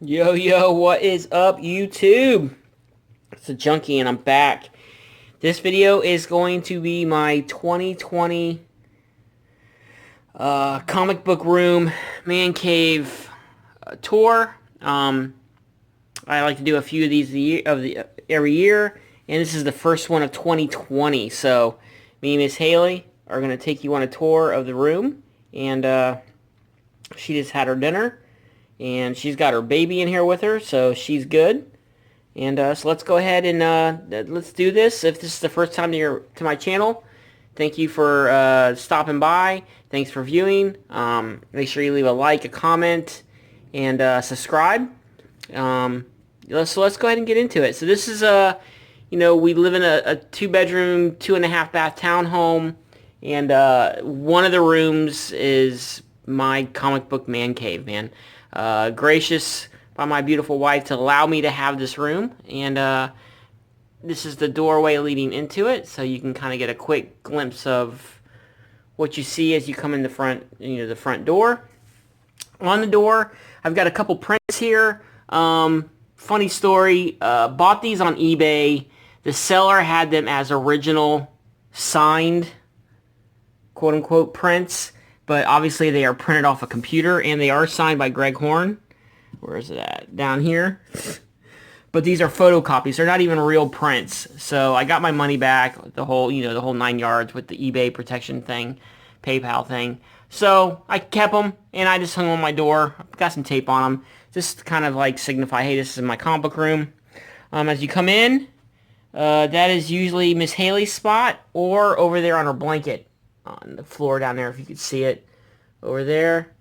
Yo, yo, what is up, YouTube? It's a Junkie, and I'm back. This video is going to be my 2020 comic book room man cave tour. I like to do a few of these every year, and this is the first one of 2020. So, me and Miss Haley are going to take you on a tour of the room, and she just had her dinner. And she's got her baby in here with her, so she's good. And so let's go ahead and let's do this. If this is the first time to my channel, thank you for stopping by. Thanks for viewing. Make sure you leave a like, a comment, and subscribe. So let's go ahead and get into it. So this is we live in a 2-bedroom, 2.5-bath townhome, and one of the rooms is my comic book man cave, man. Gracious by my beautiful wife to allow me to have this room, and this is the doorway leading into it, so you can kind of get a quick glimpse of what you see as you come in the front door. On the door, I've got a couple prints here. Funny story, bought these on eBay. The seller had them as original signed quote-unquote prints, but obviously they are printed off a computer, and they are signed by Greg Horn. Where is it at? Down here. But these are photocopies. They're not even real prints. So I got my money back, the whole 9 yards with the eBay protection thing, PayPal thing. So I kept them, and I just hung them on my door. Got some tape on them, just to kind of like signify, hey, this is my comic book room. As you come in, that is usually Miss Haley's spot, or over there on her blanket. On the floor down there, if you could see it over there,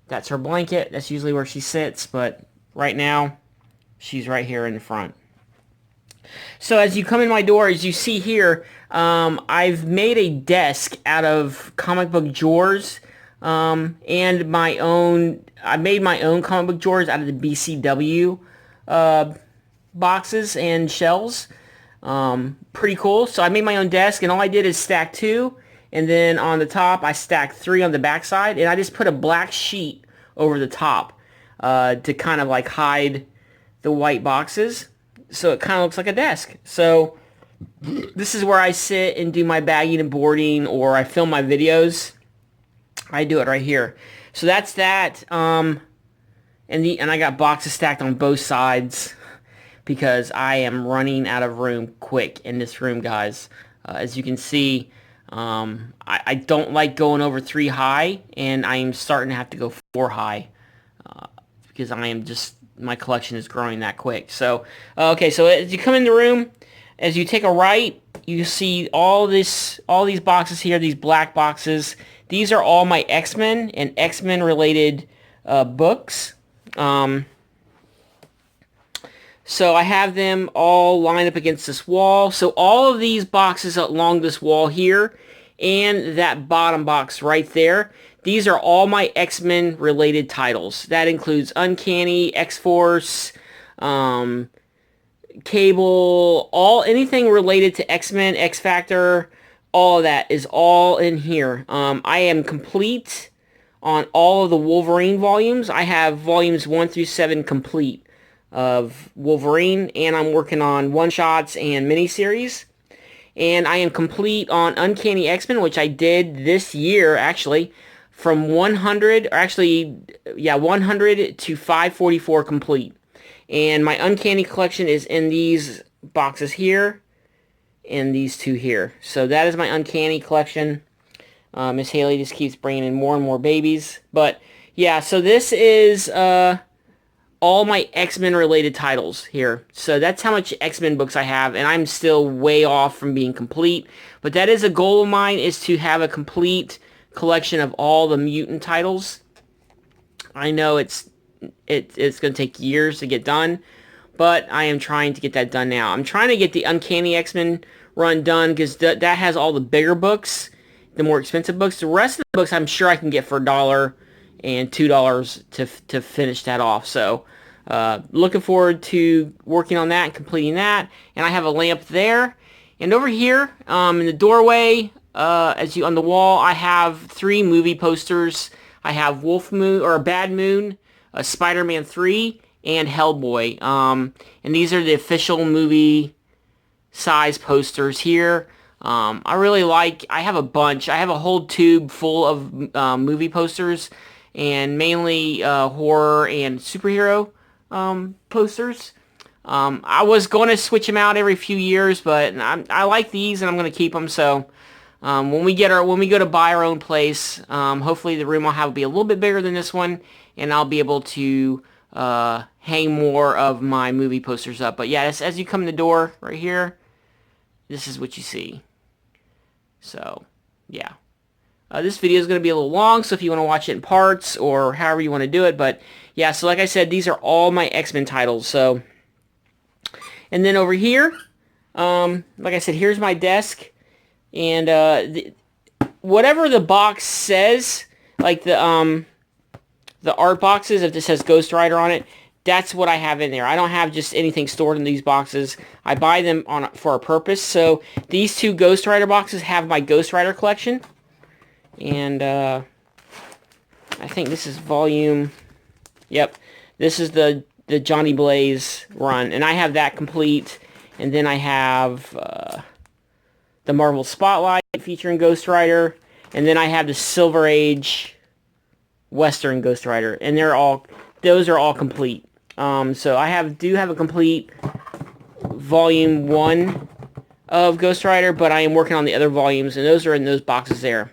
that's her blanket. That's usually where she sits, but right now she's right here in the front. So as you come in my door, as you see here, I've made a desk out of comic book drawers, and my own. I made my own comic book drawers out of the BCW boxes and shelves. Pretty cool. So I made my own desk, and all I did is stack 2. And then on the top, I stacked 3 on the back side, and I just put a black sheet over the top to kind of like hide the white boxes, so it kind of looks like a desk. So this is where I sit and do my bagging and boarding, or I film my videos. I do it right here. So that's that. And I got boxes stacked on both sides because I am running out of room quick in this room, guys. As you can see. I don't like going over 3 high, and I am starting to have to go 4 high because my collection is growing that quick. So, okay, so as you come in the room, as you take a right, you see all these boxes here, these black boxes. These are all my X-Men and X-Men related books. So I have them all lined up against this wall. So all of these boxes along this wall here and that bottom box right there, these are all my X-Men related titles. That includes Uncanny, X-Force, Cable, anything related to X-Men, X-Factor, all of that is all in here. I am complete on all of the Wolverine volumes. I have volumes 1 through 7 complete of Wolverine, and I'm working on one-shots and miniseries. And I am complete on Uncanny X-Men, which I did this year, actually, from 100 to 544 complete. And my Uncanny collection is in these boxes here, and these 2 here. So that is my Uncanny collection. Miss Haley just keeps bringing in more and more babies. But, yeah, so this is all my X-Men related titles here. So that's how much X-Men books I have, and I'm still way off from being complete. But that is a goal of mine, is to have a complete collection of all the mutant titles. I know it's going to take years to get done, but I am trying to get that done now. I'm trying to get the Uncanny X-Men run done because that has all the bigger books, the more expensive books. The rest of the books I'm sure I can get for $1 and $2 to finish that off. So looking forward to working on that and completing that. And I have a lamp there, and over here in the doorway, on the wall, I have 3 movie posters. I have Wolf Moon, or Bad Moon, Spider-Man 3, and Hellboy. And these are the official movie size posters here. I really like, I have a bunch. I have a whole tube full of movie posters, and mainly horror and superhero posters. I was going to switch them out every few years, but I like these and I'm going to keep them. So when we go to buy our own place, hopefully the room I'll have will be a little bit bigger than this one, and I'll be able to hang more of my movie posters up. But yeah, as you come in the door right here, this is what you see. So yeah, this video is going to be a little long, so if you want to watch it in parts or however you want to do it. But yeah, so like I said, these are all my X-Men titles. So, and then over here, like I said, here's my desk, and whatever the box says, like the art boxes, if this says Ghost Rider on it, that's what I have in there. I don't have just anything stored in these boxes. I buy them for a purpose. So these two Ghost Rider boxes have my Ghost Rider collection. And I think this is volume... Yep. This is the Johnny Blaze run. And I have that complete. And then I have the Marvel Spotlight featuring Ghost Rider. And then I have the Silver Age Western Ghost Rider. And those are all complete. So I do have a complete volume 1 of Ghost Rider, but I am working on the other volumes, and those are in those boxes there.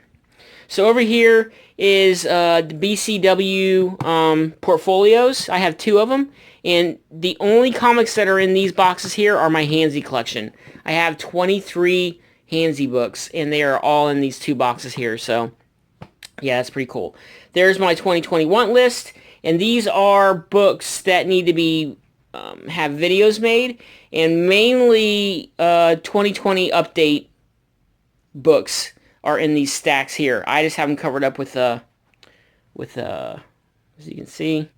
So over here is the BCW portfolios. I have 2 of them, and the only comics that are in these boxes here are my Hansy collection. I have 23 Hansy books, and they are all in these 2 boxes here. So yeah, that's pretty cool. There's my 2021 list. And these are books that need to be have videos made, and mainly 2020 update books are in these stacks here. I just have them covered up with as you can see,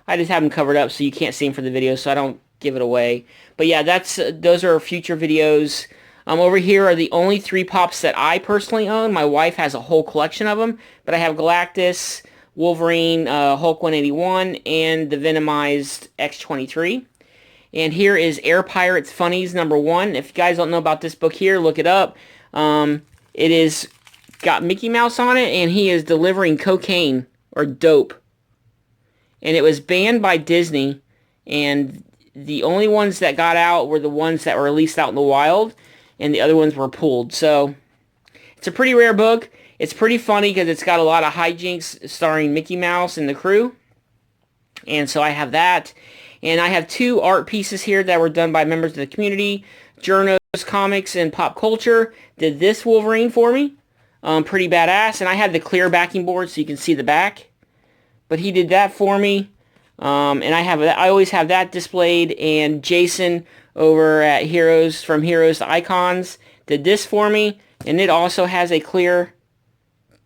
I just have them covered up so you can't see them for the video, so I don't give it away. But yeah, those are future videos. Over here are the only 3 pops that I personally own. My wife has a whole collection of them, but I have Galactus, Wolverine, Hulk 181, and the Venomized X-23. And here is Air Pirates Funnies #1. If you guys don't know about this book here, look it up. It is got Mickey Mouse on it, and he is delivering cocaine or dope. And it was banned by Disney, and the only ones that got out were the ones that were released out in the wild, and the other ones were pulled. So it's a pretty rare book. It's pretty funny because it's got a lot of hijinks starring Mickey Mouse and the crew. And so I have that. And I have 2 art pieces here that were done by members of the community. Journos Comics and Pop Culture did this Wolverine for me. Pretty badass. And I had the clear backing board so you can see the back. But he did that for me. And I always have that displayed. And Jason over at From Heroes to Icons did this for me. And it also has a clear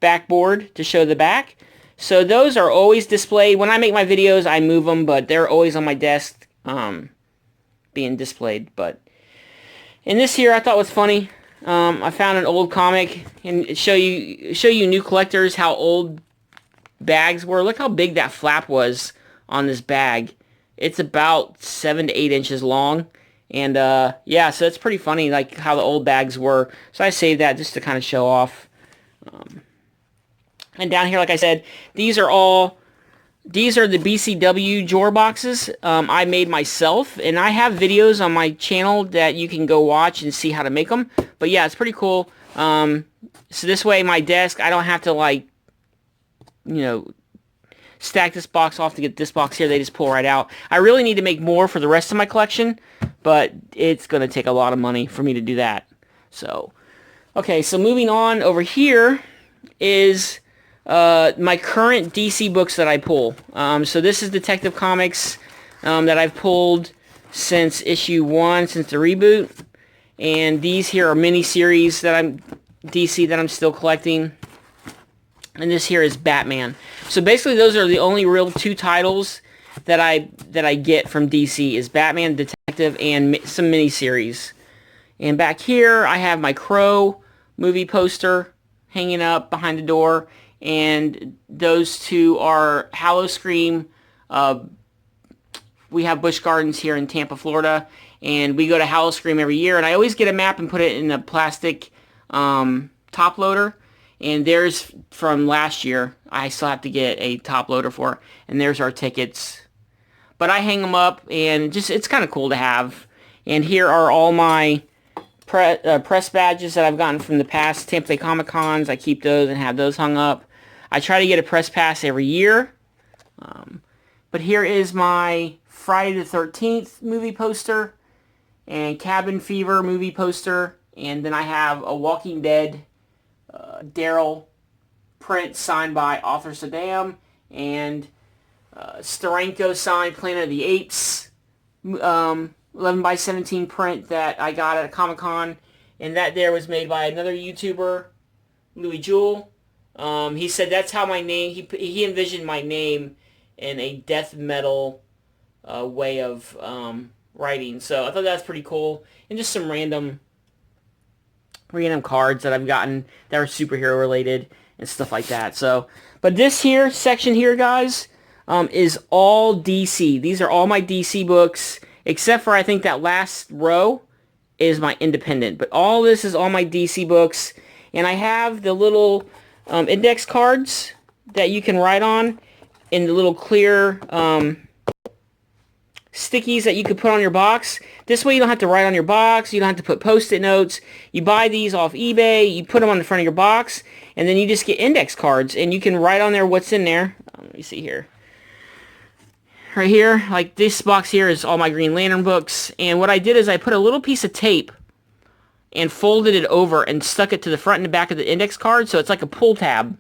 backboard to show the back. So those are always displayed. When I make my videos, I move them, but they're always on my desk being displayed. But in this here, I thought was funny. I found an old comic and show you new collectors how old bags were. Look how big that flap was on this bag. It's about 7 to 8 inches long. And yeah, so it's pretty funny, like how the old bags were. So I saved that just to kind of show off. And down here, like I said, these are the BCW drawer boxes I made myself. And I have videos on my channel that you can go watch and see how to make them. But yeah, it's pretty cool. So this way, my desk, I don't have to, like, you know, stack this box off to get this box here. They just pull right out. I really need to make more for the rest of my collection, but it's going to take a lot of money for me to do that. So, okay, so moving on over here is my current DC books that I pull. So this is Detective Comics that I've pulled since issue 1, since the reboot. And these here are mini-series that DC that I'm still collecting. And this here is Batman. So basically those are the only real 2 titles that I get from DC is Batman, Detective, and some mini-series. And back here I have my Crow movie poster hanging up behind the door. And those 2 are Hollowscream we have Busch Gardens here in Tampa, Florida, and we go to Howl-O-Scream every year, and I always get a map and put it in a plastic top loader, and there's from last year. I still have to get a top loader for, and there's our tickets. But I hang them up, and it's kind of cool to have. And here are all my press badges that I've gotten from the past Tampa Bay Comic Cons. I keep those and have those hung up. I try to get a press pass every year. But here is my Friday the 13th movie poster and Cabin Fever movie poster. And then I have a Walking Dead Daryl print signed by Arthur Saddam and Steranko signed Planet of the Apes 11 by 17 print that I got at a Comic-Con. And that there was made by another YouTuber, Louis Jewell. He said that's how my name, he envisioned my name in a death metal way of writing. So I thought that was pretty cool. And just some random cards that I've gotten that are superhero related and stuff like that. So, but this here section here, guys, is all DC. These are all my DC books, except for I think that last row is my independent. But all this is all my DC books, and I have the little index cards that you can write on in the little clear stickies that you could put on your box. This way you don't have to write on your box. You don't have to put post-it notes. You buy these off eBay. You put them on the front of your box, and then you just get index cards, and you can write on there what's in there. Let me see here. Right here, like this box here is all my Green Lantern books, and what I did is I put a little piece of tape and folded it over and stuck it to the front and the back of the index card, so it's like a pull tab.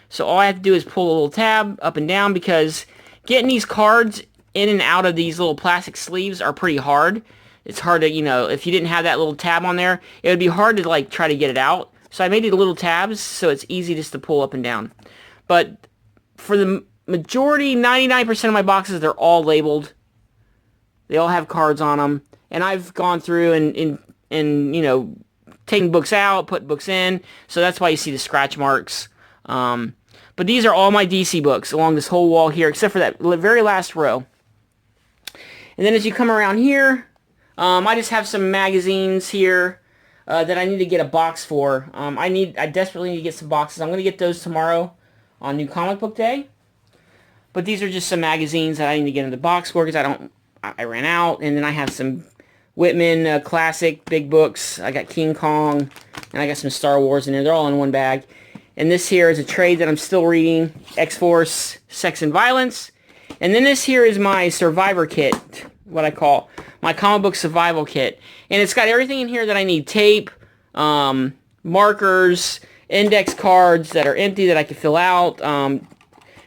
So all I have to do is pull a little tab up and down, because getting these cards in and out of these little plastic sleeves are pretty hard. It's hard to, if you didn't have that little tab on there, it would be hard to like try to get it out. So I made it little tabs so it's easy just to pull up and down. But for the majority, 99% of my boxes, they're all labeled. They all have cards on them. And I've gone through and taking books out, put books in. So that's why you see the scratch marks. But these are all my DC books along this whole wall here, except for that very last row. And then as you come around here, I just have some magazines here that I need to get a box for. I desperately need to get some boxes. I'm going to get those tomorrow on New Comic Book Day. But these are just some magazines that I need to get in the box for, because I ran out. And then I have some Whitman classic big books. I got King Kong, and I got some Star Wars in there. They're all in one bag. And this here is a trade that I'm still reading, X-Force, Sex and Violence. And then this here is my Survivor kit, what I call my comic book survival kit. And it's got everything in here that I need: tape, markers, index cards that are empty that I can fill out,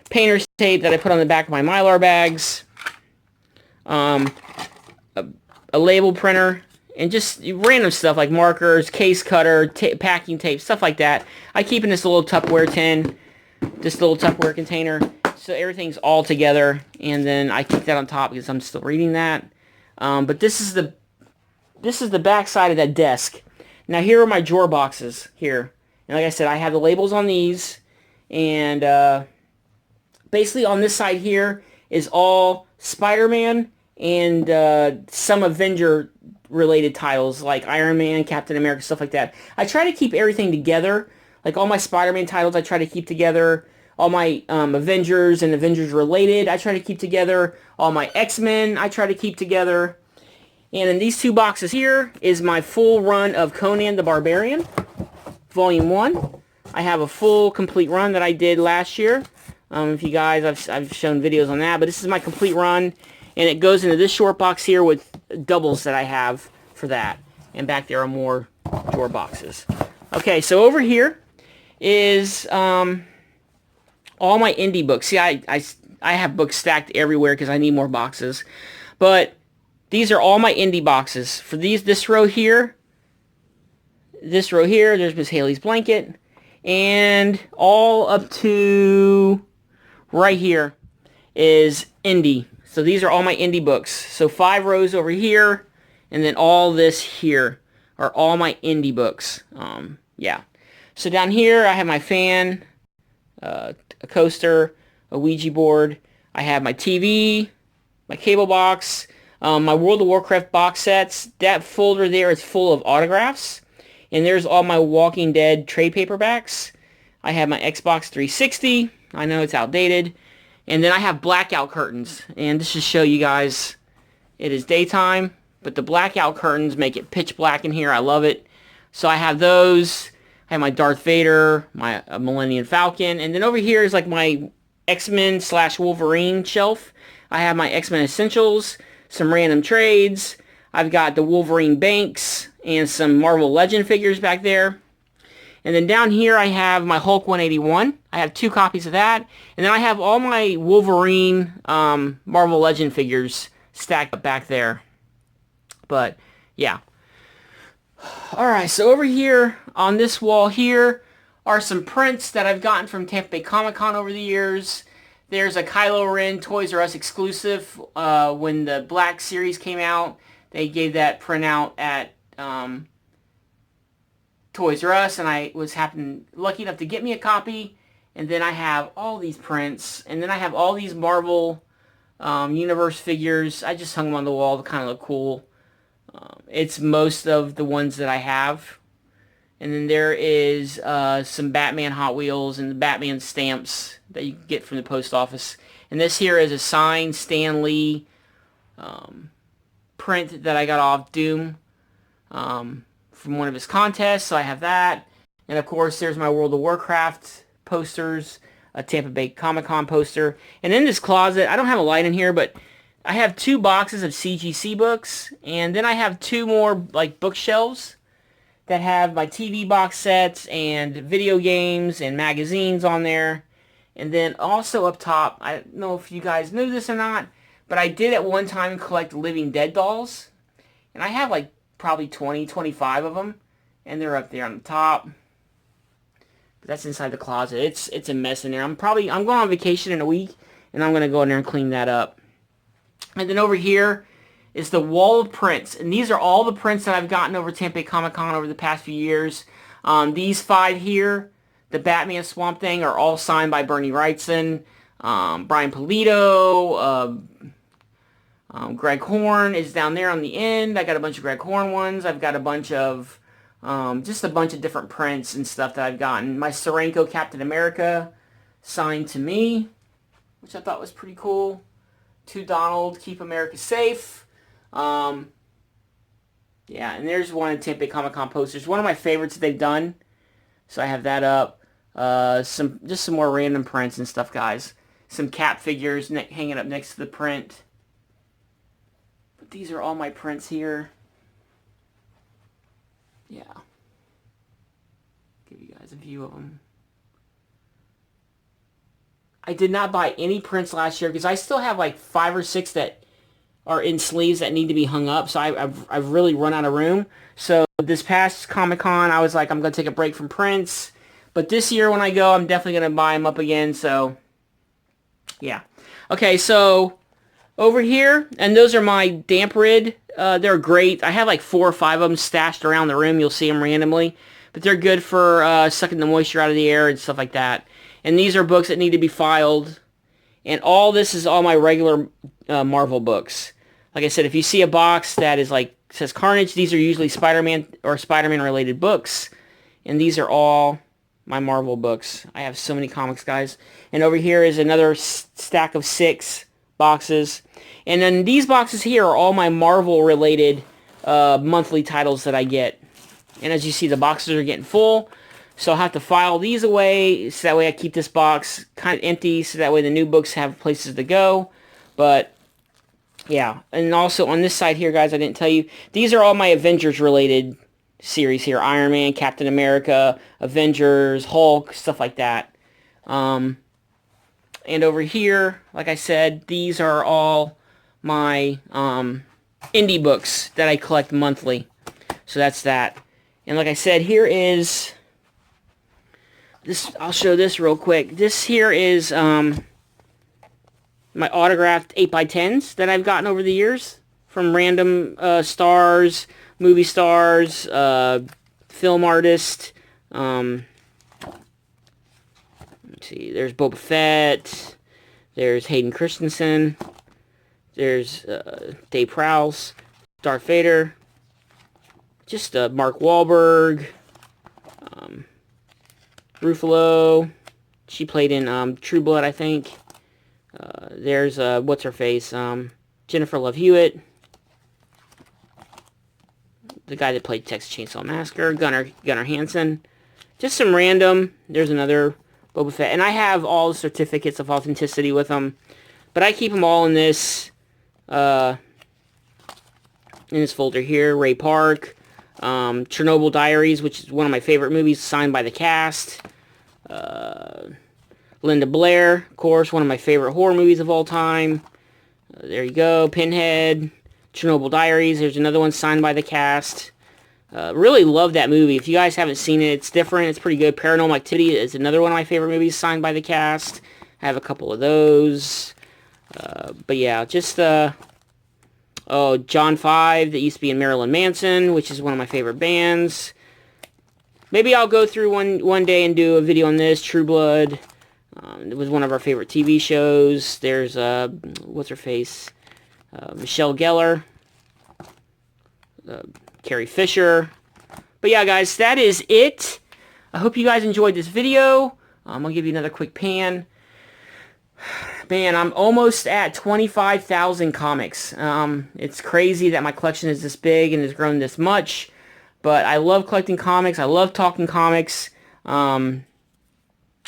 painter's tape that I put on the back of my Mylar bags, a label printer, and just random stuff like markers, case cutter, packing tape, stuff like that. I keep in this little Tupperware tin, this little Tupperware container, so everything's all together, and then I keep that on top because I'm still reading that. But this is the back side of that desk. Now here are my drawer boxes here, and like I said, I have the labels on these, and basically on this side here is all Spider-Man and some Avenger related titles like Iron Man, Captain America, stuff like that. I try to keep everything together. Like all my Spider-Man titles I try to keep together. All my Avengers and Avengers related I try to keep together. All my X-Men I try to keep together. And in these two boxes here is my full run of Conan the Barbarian, Volume 1. I have a full complete run that I did last year. If you guys, I've shown videos on that, but this is my complete run. And it goes into this short box here with doubles that I have for that. And back there are more drawer boxes. Okay, so over here is all my indie books. See, I have books stacked everywhere because I need more boxes. But these are all my indie boxes. For this row here, there's Miss Haley's Blanket. And all up to right here is indie. So these are all my indie books. So 5 rows over here, and then all this here are all my indie books. Yeah. So down here I have my fan, a coaster, a Ouija board. I have my TV, my cable box, my World of Warcraft box sets. That folder there is full of autographs. And there's all my Walking Dead trade paperbacks. I have my Xbox 360. I know it's outdated. And then I have blackout curtains. And this should show you guys it is daytime, but the blackout curtains make it pitch black in here. I love it. So I have those. I have my Darth Vader, my Millennium Falcon. And then over here is like my X-Men / Wolverine shelf. I have my X-Men Essentials, some random trades. I've got the Wolverine Banks and some Marvel Legend figures back there. And then down here I have my Hulk 181. I have 2 copies of that. And then I have all my Wolverine Marvel Legend figures stacked up back there. But yeah. Alright, so over here on this wall here are some prints that I've gotten from Tampa Bay Comic-Con over the years. There's a Kylo Ren Toys R Us exclusive. When the Black Series came out, they gave that print out at Toys R Us, and I was lucky enough to get me a copy. And then I have all these prints, and then I have all these Marvel Universe figures. I just hung them on the wall to kind of look cool. It's most of the ones that I have. And then there is some Batman Hot Wheels and the Batman stamps that you can get from the post office. And this here is a signed Stan Lee print that I got off Doom from one of his contests. So I have that. And of course there's my World of Warcraft posters, a Tampa Bay Comic-Con poster. And in this closet, I don't have a light in here, but I have 2 boxes of CGC books. And then I have 2 more like bookshelves that have my TV box sets and video games and magazines on there. And then also up top, I don't know if you guys knew this or not, but I did at one time collect Living Dead dolls. And I have like probably 20, 25 of them. And they're up there on the top. But that's inside the closet. It's a mess in there. I'm going on vacation in a week, and I'm going to go in there and clean that up. And then over here is the wall of prints. And these are all the prints that I've gotten over Tampa Bay Comic-Con over the past few years. These 5 here, the Batman Swamp Thing, are all signed by Bernie Wrightson, Brian Pulido, Greg Horn is down there on the end. I got a bunch of Greg Horn ones. I've got a bunch of, just a bunch of different prints and stuff that I've gotten. My Serenko Captain America signed to me, which I thought was pretty cool. To Donald, Keep America Safe. Yeah, and there's one of Tampa Bay Comic-Con posters. One of my favorites that they've done. So I have that up. Just some more random prints and stuff, guys. Some Cap figures hanging up next to the print. But these are all my prints here. Yeah. Give you guys a view of them. I did not buy any prints last year because I still have like 5 or 6 that are in sleeves that need to be hung up. So I've really run out of room. So this past Comic-Con, I was like, I'm going to take a break from prints. But this year when I go, I'm definitely going to buy them up again. So, yeah. Okay, so over here, and those are my Damp Rid. They're great. I have like 4 or 5 of them stashed around the room. You'll see them randomly. But they're good for sucking the moisture out of the air and stuff like that. And these are books that need to be filed. And all this is all my regular Marvel books. Like I said, if you see a box that is like says Carnage, these are usually Spider-Man or Spider-Man related books. And these are all my Marvel books. I have so many comics, guys. And over here is another stack of 6 boxes. And then these boxes here are all my Marvel related monthly titles that I get. And as you see, the boxes are getting full. So I'll have to file these away, so that way I keep this box kind of empty, so that way the new books have places to go. But, yeah. And also on this side here, guys, I didn't tell you, these are all my Avengers-related series here. Iron Man, Captain America, Avengers, Hulk, stuff like that. And over here, like I said, these are all my indie books that I collect monthly. So that's that. And like I said, here is... I'll show this real quick. This here is my autographed 8x10s that I've gotten over the years from random stars, movie stars, film artists. Let's see, there's Boba Fett, there's Hayden Christensen, There's Dave Prowse, Darth Vader. Just Mark Wahlberg. Ruffalo. She played in True Blood, I think. There's what's her face? Jennifer Love Hewitt. The guy that played Texas Chainsaw Massacre. Gunnar Hansen. Just some random. There's another Boba Fett. And I have all the certificates of authenticity with them. But I keep them all in this folder here. Ray Park. Chernobyl Diaries, which is one of my favorite movies, signed by the cast. Linda Blair, of course, one of my favorite horror movies of all time. There you go. Pinhead. Chernobyl Diaries. There's another one signed by the cast. Really love that movie. If you guys haven't seen it, it's different. It's pretty good. Paranormal Activity is another one of my favorite movies signed by the cast. I have a couple of those. But yeah, just John 5 that used to be in Marilyn Manson, which is one of my favorite bands. Maybe I'll go through one day and do a video on this. True Blood. It was one of our favorite TV shows. There's, what's her face? Michelle Gellar. Carrie Fisher. But yeah, guys, that is it. I hope you guys enjoyed this video. I'll give you another quick pan. Man, I'm almost at 25,000 comics. It's crazy that my collection is this big and has grown this much. But I love collecting comics. I love talking comics.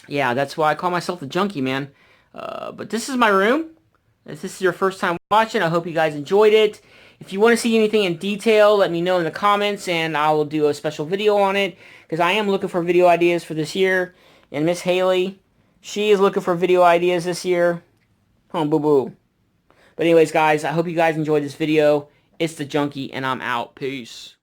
Yeah, that's why I call myself a junkie, man. But this is my room. If this is your first time watching, I hope you guys enjoyed it. If you want to see anything in detail, let me know in the comments, and I will do a special video on it. Because I am looking for video ideas for this year. And Miss Haley, she is looking for video ideas this year. Oh, boo-boo. But anyways, guys, I hope you guys enjoyed this video. It's the Junkie, and I'm out. Peace.